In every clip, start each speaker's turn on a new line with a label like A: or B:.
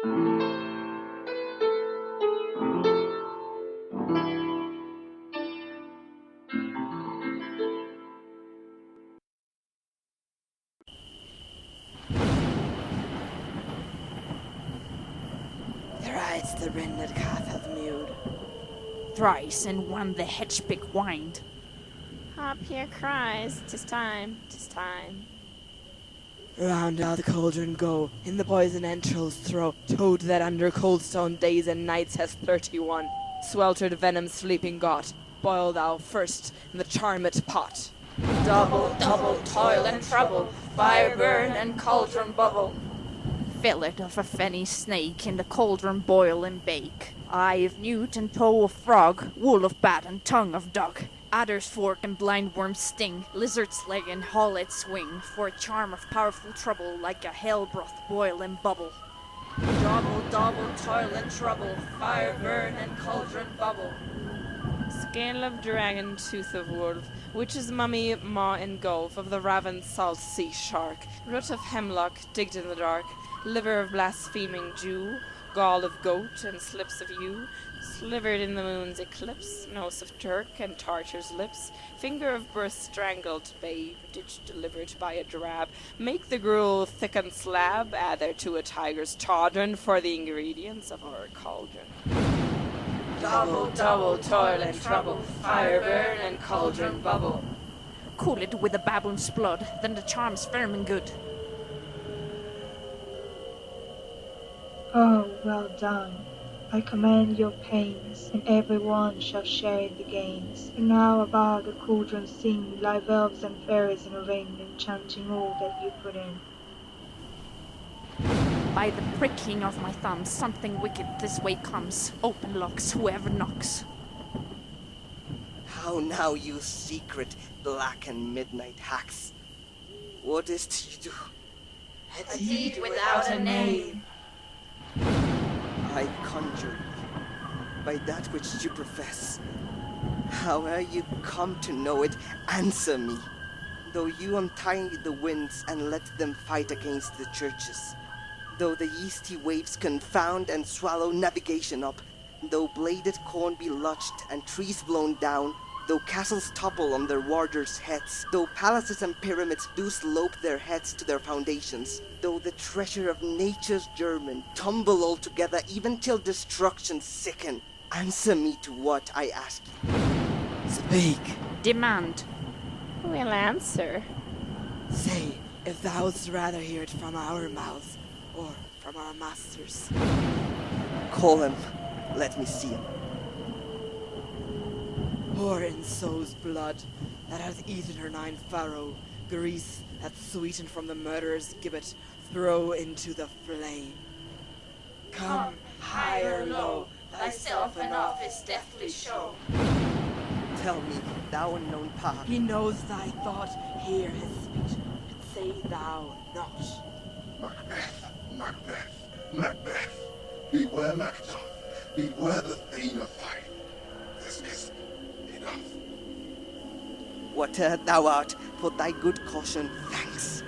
A: Thrice the rinded calf hath mewed.
B: Thrice and one the hedge-pig whined.
C: Harp here cries, 'tis time, 'tis time.
A: Round all the cauldron go, in the poison entrails throw. Toad that under cold stone days and nights has 31. Sweltered venom sleeping got, boil thou first in the charmed pot.
B: Double, double toil and trouble, fire burn and cauldron bubble. Fillet of a fenny snake in the cauldron boil and bake. Eye of newt and toe of frog, wool of bat and tongue of dog. Adder's fork and blindworm's sting, lizard's leg and hollet's wing, for a charm of powerful trouble, like a hell broth boil and bubble. Double, double toil and trouble, fire burn and cauldron bubble.
C: Scale of dragon, tooth of wolf, witch's mummy, maw and gulf of the ravened salt sea shark, root of hemlock digged in the dark, liver of blaspheming Jew, gall of goat and slips of ewe, slivered in the moon's eclipse, nose of Turk and Tartar's lips, finger of birth strangled babe, ditch delivered by a drab, make the gruel thick and slab, add thereto a tiger's tawdron for the ingredients of our cauldron.
B: Double, double toil and trouble, fire burn and cauldron bubble. Cool it with a baboon's blood, then the charm's firm and good.
D: Oh, well done. I commend your pains, and every one shall share the gains. And now above the cauldron sing live elves and fairies in a ring, enchanting all that you put in.
B: By the pricking of my thumb, something wicked this way comes. Open locks, whoever knocks.
E: How now, you secret black and midnight hacks? What is't you do?
B: A deed without a name.
E: I conjure you, by that which you profess. Howe'er you come to know it, answer me. Though you untie the winds and let them fight against the churches, though the yeasty waves confound and swallow navigation up, though bladed corn be lodged and trees blown down, though castles topple on their warders' heads, though palaces and pyramids do slope their heads to their foundations, though the treasure of nature's germ tumble all together even till destruction sicken, answer me to what I ask you.
A: Speak.
B: Demand.
C: We'll answer.
A: Say, if thou wouldst rather hear it from our mouths, or from our masters.
E: Call him. Let me see him.
A: Pour in so's blood that hath eaten her 9 furrow, grease that sweetened from the murderer's gibbet, throw into the flame. Come, high or low,
B: thyself in office deftly show.
E: Tell me, thou unknown path.
A: He knows thy thought, hear his speech, but say thou not.
F: Macbeth, Macbeth, Macbeth. Beware Macbeth, beware the theme of fight. This is enough.
E: Whate'er thou art, for thy good caution, thanks.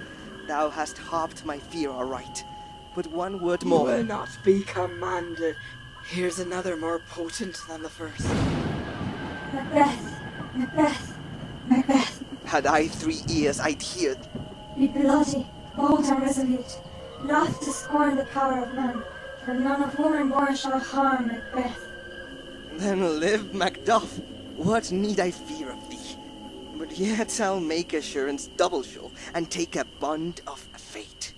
E: Thou hast harped my fear aright. But one word
A: You
E: more.
A: will not be commanded. Here's another more potent than the first.
G: Macbeth, Macbeth, Macbeth.
E: Had I 3 ears, I'd hear.
G: Be bloody, bold and resolute, loth to scorn the power of man, for none of woman born shall harm Macbeth.
E: Then live, Macduff. What need I fear of thee? But yet I'll make assurance double sure, and take a bond of fate.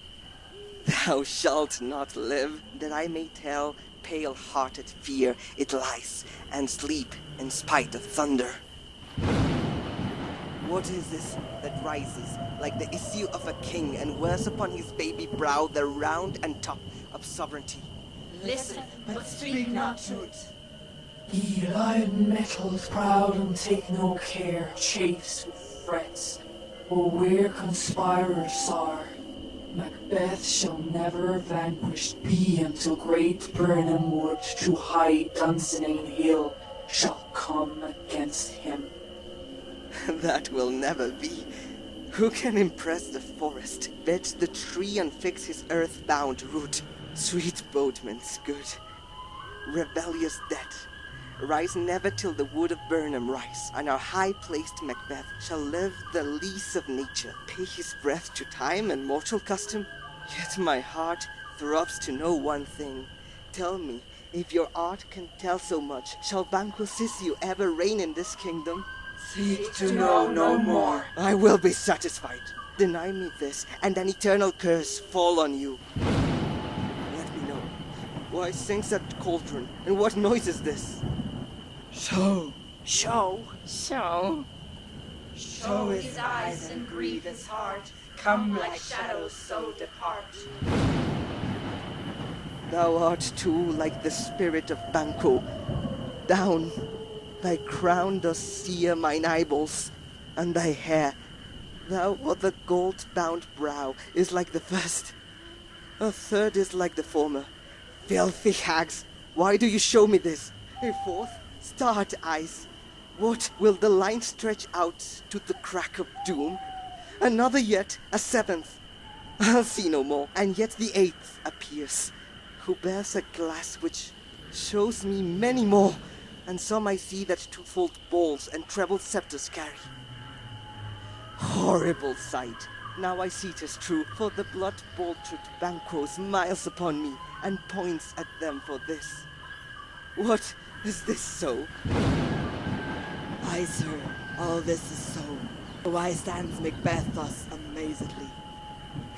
E: Thou shalt not live, that I may tell pale-hearted fear it lies, and sleep in spite of thunder. What is this that rises like the issue of a king and wears upon his baby brow the round and top of sovereignty?
B: Listen, but speak not to it.
H: Ye lion metals proud and take no care, chafes with threats, or where conspirers are. Macbeth shall never vanquished be until great Burnham Wood to high Dunsinane Hill shall come against him.
E: That will never be. Who can impress the forest, bed the tree and fix his earth-bound root? Sweet boatman's good, rebellious dead, rise never till the wood of Burnham rise, and our high-placed Macbeth shall live the lease of nature, pay his breath to time and mortal custom. Yet my heart throbs to know one thing. Tell me, if your art can tell so much, shall Banquo Sisio ever reign in this kingdom?
A: Seek to know no more.
E: I will be satisfied. Deny me this, and an eternal curse fall on you. Let me know. Why sings that cauldron, and what noise is this?
A: Show.
B: Show.
C: Show.
A: Show his eyes and grieve his heart. Come like shadows, so depart.
E: Thou art too like the spirit of Banquo. Down, thy crown does sear mine eyeballs, and thy hair, thou of the gold-bound brow, is like the first. A third is like the former. Filthy hags, why do you show me this? A fourth, starred eyes. What, will the line stretch out to the crack of doom? Another yet, a seventh. I'll see no more, and yet the eighth appears, who bears a glass which shows me many more, and some I see that twofold balls and treble scepters carry. Horrible sight! Now I see 'tis true, for the blood-boltered Banquo smiles upon me, and points at them for this. What, is this so?
A: Aye, sir, all this is so. Why stands Macbeth thus amazedly?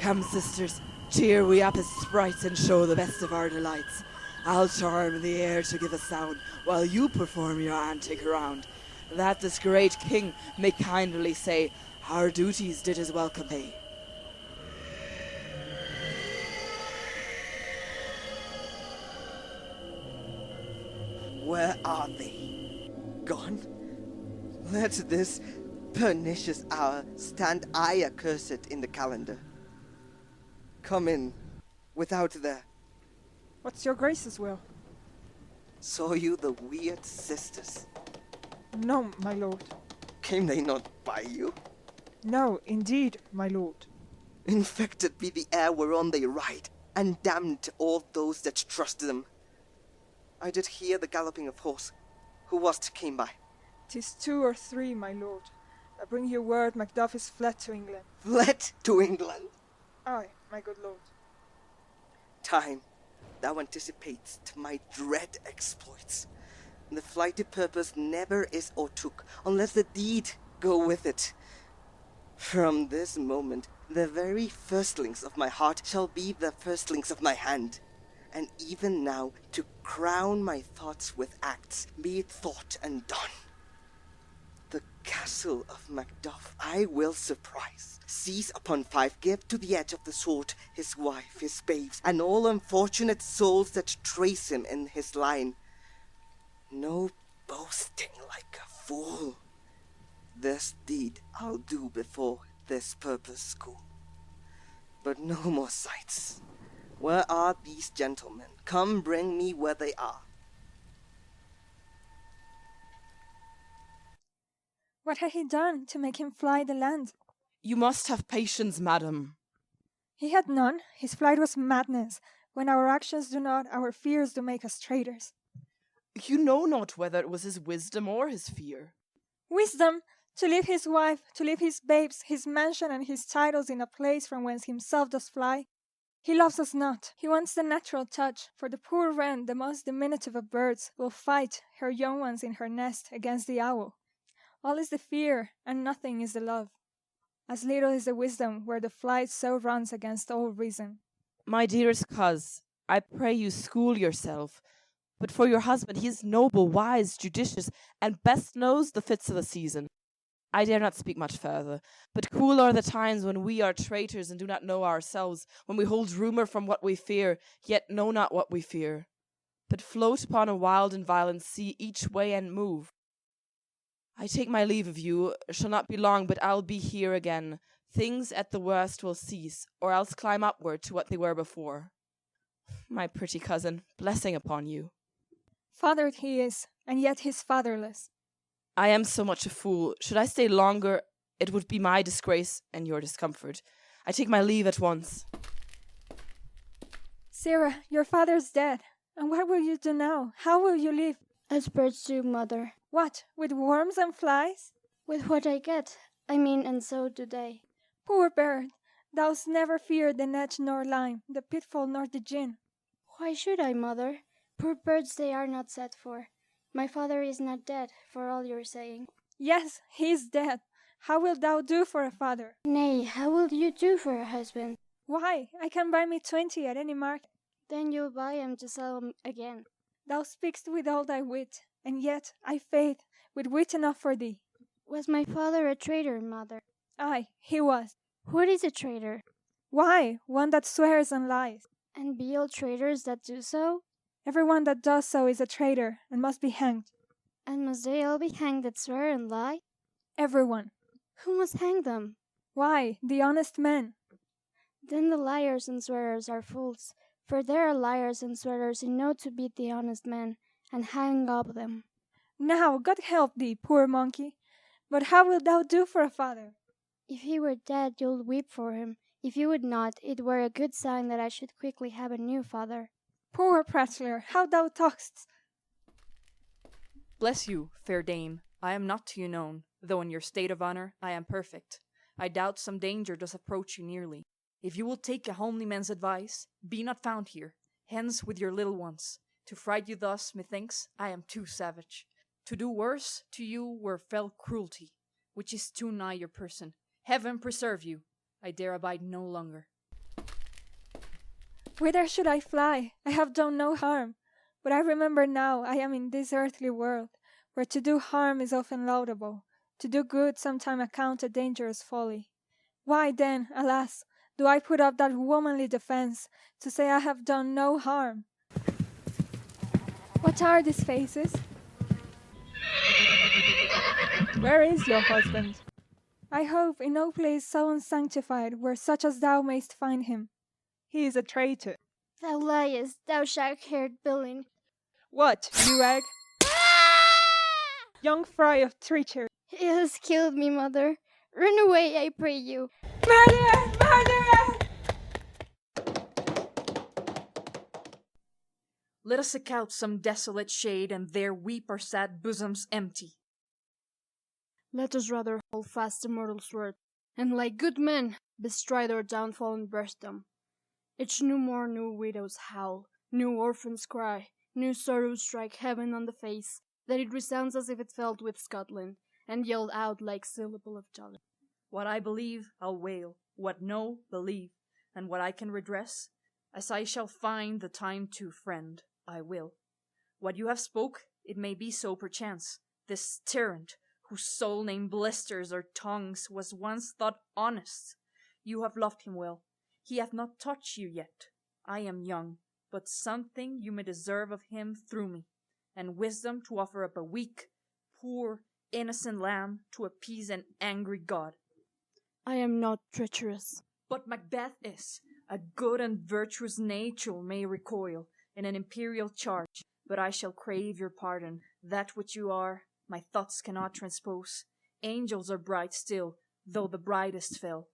A: Come, sisters, cheer we up as sprites and show the best of our delights. I'll charm the air to give a sound, while you perform your antic round, that this great king may kindly say, our duties did his welcome pay.
E: Where are they? Gone? Let this pernicious hour stand I accursed in the calendar. Come in, without there.
I: What's your grace's will?
E: Saw you the weird sisters?
I: No, my lord.
E: Came they not by you?
I: No, indeed, my lord.
E: Infected be the air whereon they ride, and damned all those that trust them. I did hear the galloping of horse. Who was't came by?
I: 'Tis 2 or 3, my lord. I bring you word Macduff is fled to England.
E: Fled to England?
I: Aye, my good lord.
E: Time, thou anticipatest my dread exploits. The flighty purpose never is or took, unless the deed go with it. From this moment, the very firstlings of my heart shall be the firstlings of my hand. And even now, to crown my thoughts with acts, be it thought and done. The castle of Macduff I will surprise, seize upon 5, give to the edge of the sword his wife, his babes, and all unfortunate souls that trace him in his line. No boasting like a fool. This deed I'll do before this purpose go. But no more sights. Where are these gentlemen? Come bring me where they are.
G: What had he done to make him fly the land?
A: You must have patience, madam.
G: He had none. His flight was madness. When our actions do not, our fears do make us traitors.
A: You know not whether it was his wisdom or his fear.
G: Wisdom! To leave his wife, to leave his babes, his mansion and his titles in a place from whence himself does fly. He loves us not. He wants the natural touch, for the poor wren, the most diminutive of birds, will fight her young ones in her nest against the owl. All is the fear, and nothing is the love. As little is the wisdom where the flight so runs against all reason.
A: My dearest coz, I pray you school yourself. But for your husband, he is noble, wise, judicious, and best knows the fits of the season. I dare not speak much further, but cruel are the times when we are traitors and do not know ourselves, when we hold rumour from what we fear, yet know not what we fear, but float upon a wild and violent sea each way and move. I take my leave of you, shall not be long, but I'll be here again. Things at the worst will cease, or else climb upward to what they were before. My pretty cousin, blessing upon you.
G: Fathered he is, and yet he's fatherless.
A: I am so much a fool. Should I stay longer, it would be my disgrace and your discomfort. I take my leave at once.
G: Sarah, your father's dead. And what will you do now? How will you live?
J: As birds do, mother.
G: What, with worms and flies?
J: With what I get. And so do they.
G: Poor bird, thou'st never feared the net nor line, the pitfall nor the gin.
J: Why should I, mother? Poor birds they are not set for. My father is not dead, for all your saying.
G: Yes, he is dead. How wilt thou do for a father?
J: Nay, how will you do for a husband?
G: Why, I can buy me 20 at any market.
J: Then you'll buy 'em to sell 'em again.
G: Thou speakst with all thy wit, and yet, I faith, with wit enough for thee.
J: Was my father a traitor, mother?
G: Aye, he was.
J: What is a traitor?
G: Why, one that swears and lies.
J: And be all traitors that do so?
G: Every one that does so is a traitor, and must be hanged.
J: And must they all be hanged that swear and lie?
G: Every one.
J: Who must hang them?
G: Why, the honest men.
J: Then the liars and swearers are fools, for there are liars and swearers who know to beat the honest men, and hang up them.
G: Now, God help thee, poor monkey. But how wilt thou do for a father?
J: If he were dead, you'll weep for him. If you would not, it were a good sign that I should quickly have a new father.
G: Poor prattler, how thou talk'st!
K: Bless you, fair dame, I am not to you known, though in your state of honour I am perfect. I doubt some danger does approach you nearly. If you will take a homely man's advice, be not found here, hence with your little ones. To fright you thus, methinks, I am too savage. To do worse to you were fell cruelty, which is too nigh your person. Heaven preserve you! I dare abide no longer.
G: Whither should I fly? I have done no harm. But I remember now I am in this earthly world, where to do harm is often laudable, to do good sometime accounted dangerous folly. Why then, alas, do I put up that womanly defense to say I have done no harm? What are these faces?
I: Where is your husband?
G: I hope in no place so unsanctified where such as thou mayst find him.
I: He is a traitor.
J: Thou liest, thou shag-haired villain.
I: What, you egg? Young fry of treachery.
J: He has killed me, mother. Run away, I pray you.
G: Murderer! Murderer!
K: Let us seek out some desolate shade, and there weep our sad bosoms empty.
J: Let us rather hold fast the mortal sword, and like good men, bestride our downfall and burst them. Each new morn new widows howl, new orphans cry, new sorrows strike heaven on the face, that it resounds as if it felt with Scotland, and yelled out like syllable of joy.
K: What I believe, I'll wail, what know, believe, and what I can redress, as I shall find the time to, friend, I will. What you have spoke, it may be so perchance. This tyrant, whose soul name blisters our tongues, was once thought honest. You have loved him well. He hath not touched you yet. I am young, but something you may deserve of him through me, and wisdom to offer up a weak, poor, innocent lamb to appease an angry God.
J: I am not treacherous.
K: But Macbeth is. A good and virtuous nature may recoil in an imperial charge, but I shall crave your pardon. That which you are, my thoughts cannot transpose. Angels are bright still, though the brightest fell.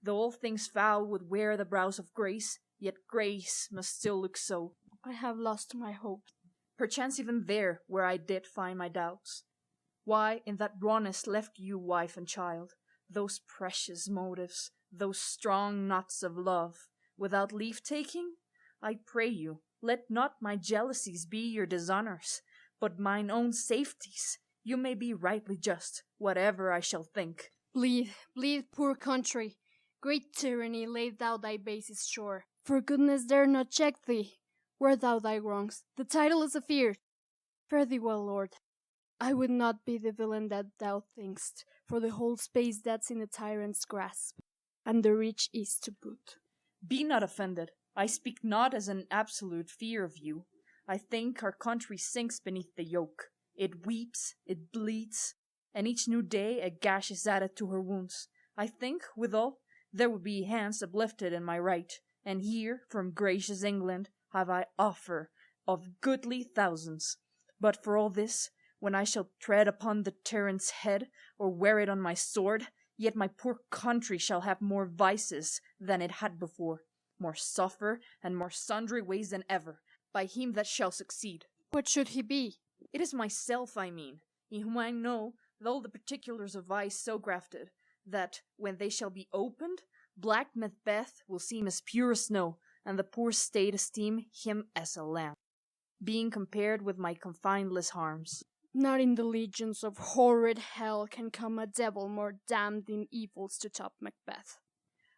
K: Though all things foul would wear the brows of grace, yet grace must still look so.
J: I have lost my hope.
K: Perchance even there, where I did find my doubts. Why, in that rawness left you wife and child, those precious motives, those strong knots of love, without leave-taking? I pray you, let not my jealousies be your dishonours, but mine own safeties. You may be rightly just, whatever I shall think.
J: Bleed, bleed, poor country. Great tyranny, lay thou thy bases shore. For goodness dare not check thee. Wear thou thy wrongs, the title is afeard. Fare thee well, lord. I would not be the villain that thou think'st, for the whole space that's in the tyrant's grasp, and the rich is to boot.
K: Be not offended. I speak not as an absolute fear of you. I think our country sinks beneath the yoke. It weeps, it bleeds, and each new day a gash is added to her wounds. I think, withal, there would be hands uplifted in my right, and here, from gracious England, have I offer of goodly thousands. But for all this, when I shall tread upon the tyrant's head, or wear it on my sword, yet my poor country shall have more vices than it had before. more suffer, and more sundry ways than ever, by him that shall succeed.
J: What should he be?
K: It is myself, I mean, in whom I know all the particulars of vice so grafted, that, when they shall be opened, black Macbeth will seem as pure as snow, and the poor state esteem him as a lamb, being compared with my confineless harms.
J: Not in the legions of horrid hell can come a devil more damned in evils to top Macbeth.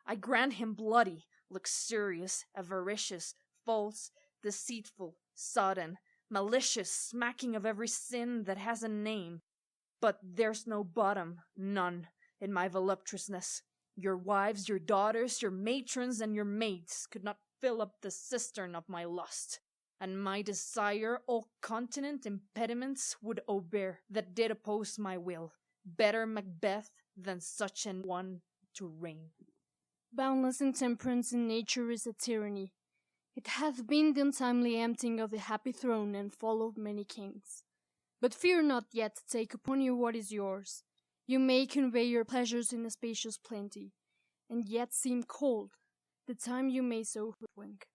K: I grant him bloody, luxurious, avaricious, false, deceitful, sodden, malicious, smacking of every sin that has a name. But there's no bottom, none, in my voluptuousness. Your wives, your daughters, your matrons, and your maids could not fill up the cistern of my lust. And my desire all continent impediments would overbear that did oppose my will. Better Macbeth than such an one to reign.
J: Boundless intemperance in nature is a tyranny. It hath been the untimely emptying of the happy throne and fall of many kings. But fear not yet to take upon you what is yours. You may convey your pleasures in a spacious plenty, and yet seem cold, the time you may so hoodwink.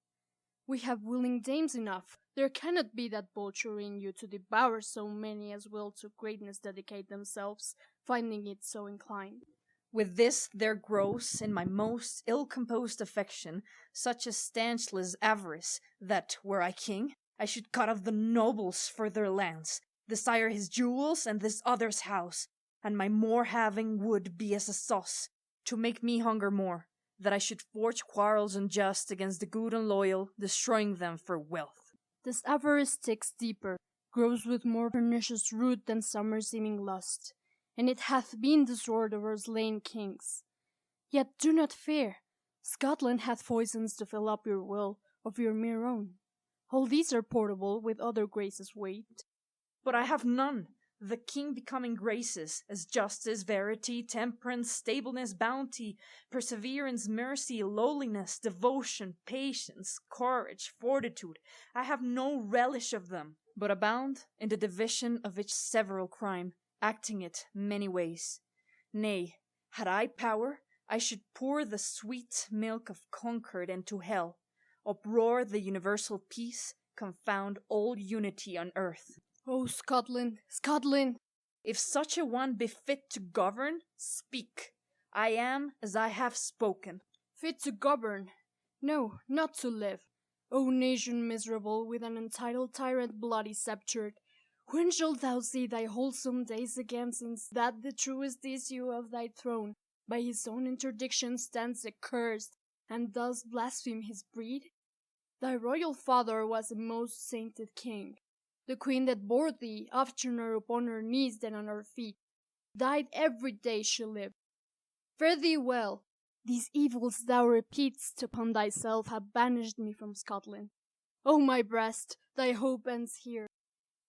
J: We have willing dames enough. There cannot be that vulture in you to devour so many as will to greatness dedicate themselves, finding it so inclined.
K: With this there grows in my most ill-composed affection such a stanchless avarice that, were I king, I should cut off the nobles for their lands, desire his jewels and this other's house, and my more having would be as a sauce, to make me hunger more, that I should forge quarrels unjust against the good and loyal, destroying them for wealth.
J: This avarice sticks deeper, grows with more pernicious root than summer-seeming lust, and it hath been the sword of our slain kings. Yet do not fear, Scotland hath poisons to fill up your will of your mere own. All these are portable with other graces weight.
K: But I have none. The king becoming graces, as justice, verity, temperance, stableness, bounty, perseverance, mercy, lowliness, devotion, patience, courage, fortitude. I have no relish of them, but abound in the division of each several crime, acting it many ways. Nay, had I power, I should pour the sweet milk of concord into hell, uproar the universal peace, confound all unity on earth.
J: O Scotland, Scotland!
K: If such a one be fit to govern, speak. I am as I have spoken.
J: Fit to govern? No, not to live. O nation miserable, with an entitled tyrant bloody sceptred, when shalt thou see thy wholesome days again, since that the truest issue of thy throne by his own interdiction stands accursed, and does blaspheme his breed? Thy royal father was a most sainted king. The queen that bore thee, oftener upon her knees than on her feet, died every day she lived. Fare thee well. These evils thou repeat'st upon thyself have banished me from Scotland. O my breast, thy hope ends here.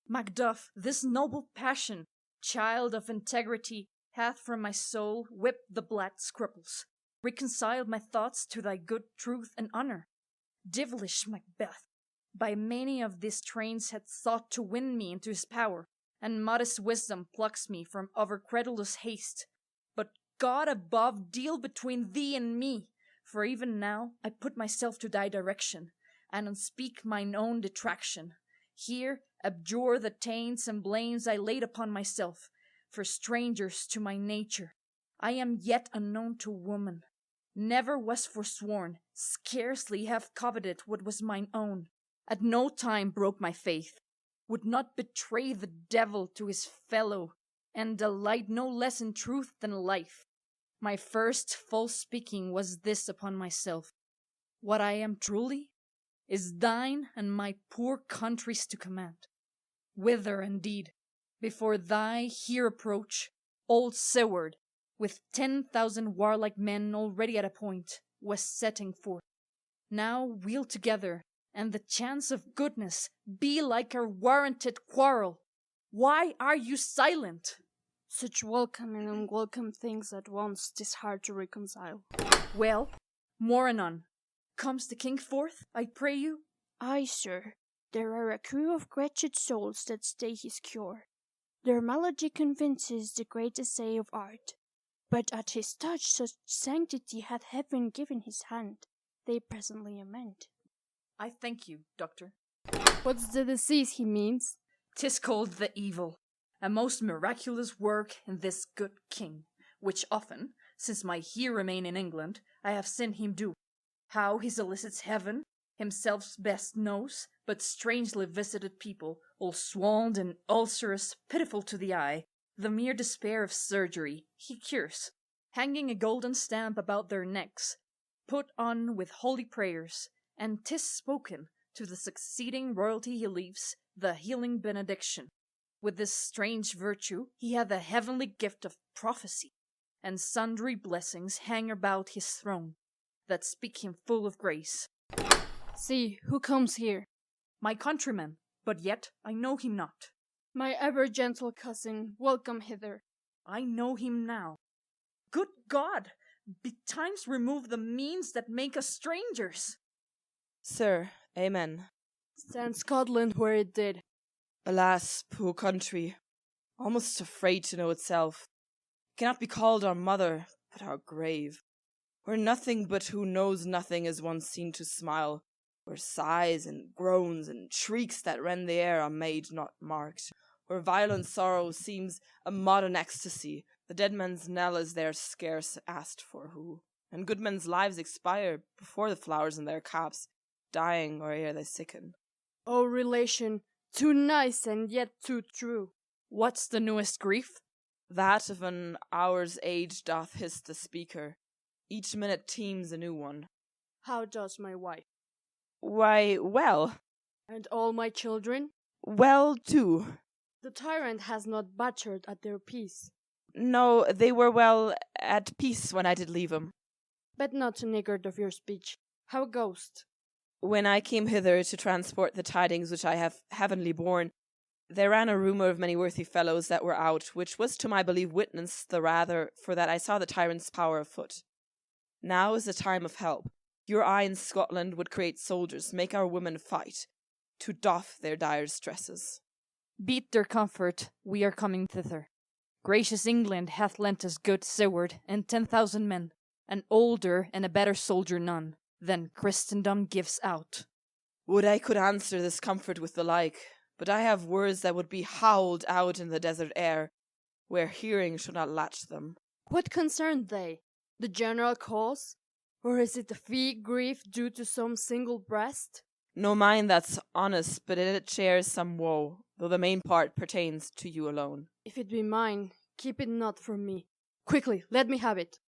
K: Macduff, this noble passion, child of integrity, hath from my soul whipped the black scruples, reconciled my thoughts to thy good truth and honor. Devilish Macbeth, by many of these trains hath sought to win me into his power, and modest wisdom plucks me from over credulous haste. But God above deal between thee and me, for even now I put myself to thy direction, and unspeak mine own detraction. Here abjure the taints and blames I laid upon myself, for strangers to my nature. I am yet unknown to woman, never was forsworn, scarcely have coveted what was mine own. At no time broke my faith, would not betray the devil to his fellow, and delight no less in truth than life. My first false speaking was this upon myself: what I am truly is thine and my poor country's to command. Whither, indeed, before thy here approach, old Seward, with 10,000 warlike men already at a point, was setting forth. Now we'll together, and the chance of goodness be like our warranted quarrel. Why are you silent?
J: Such welcome and unwelcome things at once 'tis hard to reconcile.
K: Well, more anon. Comes the king forth, I pray you?
J: Aye, sir. There are a crew of wretched souls that stay his cure. Their malady convinces the great essay of art. But at his touch such sanctity hath heaven given his hand. they presently amend.
K: I thank you, doctor.
J: What's the disease he means?
K: 'Tis called the evil, a most miraculous work in this good king, which often, since my here remain in England, I have seen him do. How he solicits heaven, himself best knows, but strangely visited people, all swollen and ulcerous, pitiful to the eye, the mere despair of surgery, he cures, hanging a golden stamp about their necks, put on with holy prayers, and 'tis spoken, to the succeeding royalty he leaves, the healing benediction. With this strange virtue he hath a heavenly gift of prophecy, and sundry blessings hang about his throne, that speak him full of grace.
J: See, who comes here?
K: My countryman, but yet I know him not.
J: My ever gentle cousin, welcome hither.
K: I know him now. Good God! Betimes remove the means that make us strangers.
A: Sir, amen.
J: Stand Scotland where it did.
A: Alas, poor country, almost afraid to know itself. It cannot be called our mother, but our grave. Where nothing but who knows nothing is once seen to smile, where sighs and groans and shrieks that rend the air are made not marked, where violent sorrow seems a modern ecstasy, the dead man's knell is there scarce asked for who, and good men's lives expire before the flowers in their caps, dying or ere they sicken.
J: O relation, too nice and yet too true.
K: What's the newest grief?
A: That of an hour's age doth hiss the speaker. Each minute teems a new one.
J: How does my wife?
A: Why, well.
J: And all my children?
A: Well, too.
J: The tyrant has not butchered at their peace.
A: No, they were well at peace when I did leave 'em.
J: But not to niggard of your speech. How goest?
A: When I came hither to transport the tidings which I have heavenly borne, there ran a rumour of many worthy fellows that were out, which was to my belief witness the rather for that I saw the tyrant's power afoot. Now is the time of help. Your eye in Scotland would create soldiers, make our women fight, to doff their dire stresses.
K: Beat their comfort, we are coming thither. Gracious England hath lent us good Seward and 10,000 men, an older and a better soldier none, than Christendom gives out.
A: Would I could answer this comfort with the like, but I have words that would be howled out in the desert air, where hearing should not latch them.
J: What concern they? The general cause? Or is it a fee grief due to some single breast?
A: No mind that's honest, but in it shares some woe, though the main part pertains to you alone.
J: If it be mine, keep it not from me. Quickly, let me have it.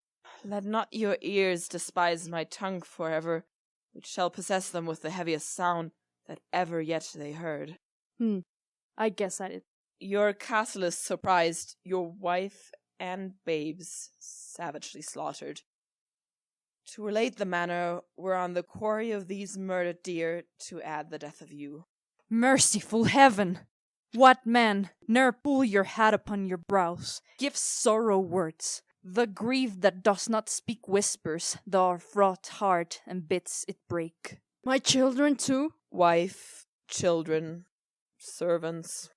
A: Let not your ears despise my tongue forever, which shall possess them with the heaviest sound that ever yet they heard.
J: I guess at it.
A: Your castle is surprised, your wife and babes savagely slaughtered. To relate the manner, we're on the quarry of these murdered deer to add the death of you.
K: Merciful heaven! What man, ne'er pull your hat upon your brows, give sorrow words. The grief that does not speak whispers, the fraught heart and bids it break.
J: My children too?
A: Wife, children, servants,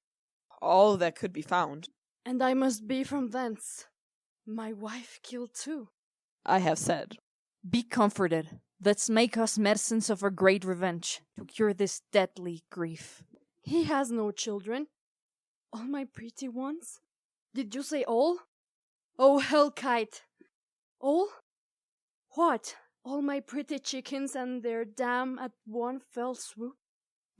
A: all that could be found.
J: And I must be from thence. My wife killed too.
A: I have said.
K: Be comforted. Let's make us medicines of our great revenge to cure this deadly grief.
J: He has no children. All my pretty ones? Did you say all? Oh, hellkite! All? What? All my pretty chickens and their dam at one fell swoop?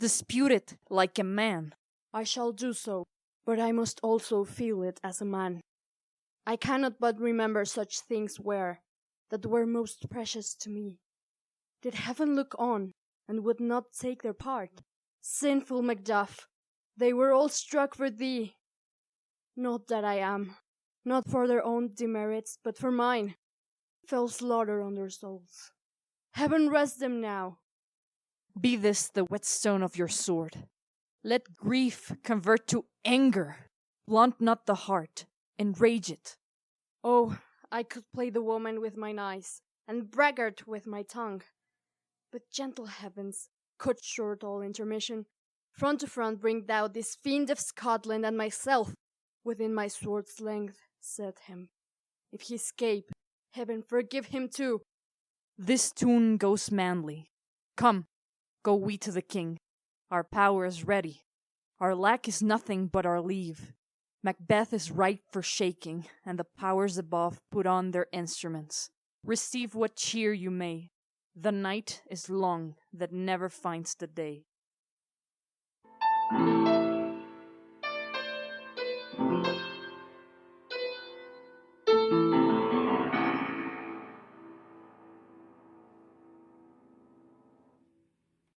K: Dispute it like a man.
J: I shall do so, but I must also feel it as a man. I cannot but remember such things that were most precious to me. Did heaven look on, and would not take their part? Sinful Macduff, they were all struck for thee. Not that I am, not for their own demerits, but for mine, fell slaughter on their souls. Heaven rest them now.
K: Be this the whetstone of your sword. Let grief convert to anger. Blunt not the heart, enrage it.
J: Oh, I could play the woman with mine eyes, and braggart with my tongue. But gentle heavens, cut short all intermission. Front to front bring thou this fiend of Scotland and myself within my sword's length, set him. If he escape, heaven forgive him too.
K: This tune goes manly. Come, go we to the king. Our power is ready. Our lack is nothing but our leave. Macbeth is ripe for shaking, and the powers above put on their instruments. Receive what cheer you may. The night is long that never finds the day.